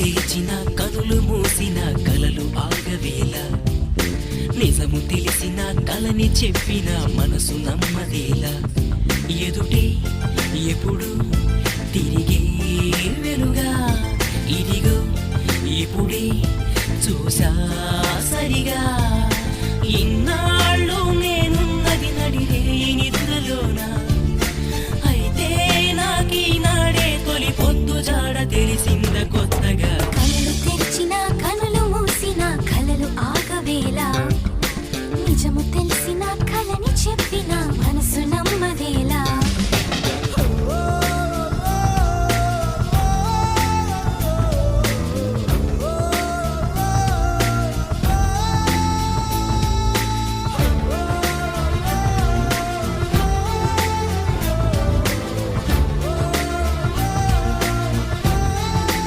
తెరిచిన కనులు మూసిన కలలు ఆగవేళ నిజము తెలిసిన కలని చెప్పిన మనసు నమ్మదేలా ఎదుటే ఎప్పుడు తిరిగే వెలుగా ఇదిగో ఇప్పుడే చూసా సరిగా ఇన్నాళ్ళు నేనున్నది నడిరే నిద్రలోన అయితే నాకీనాడే తొలి పొద్దు జాడ తెలిసింద కొత్త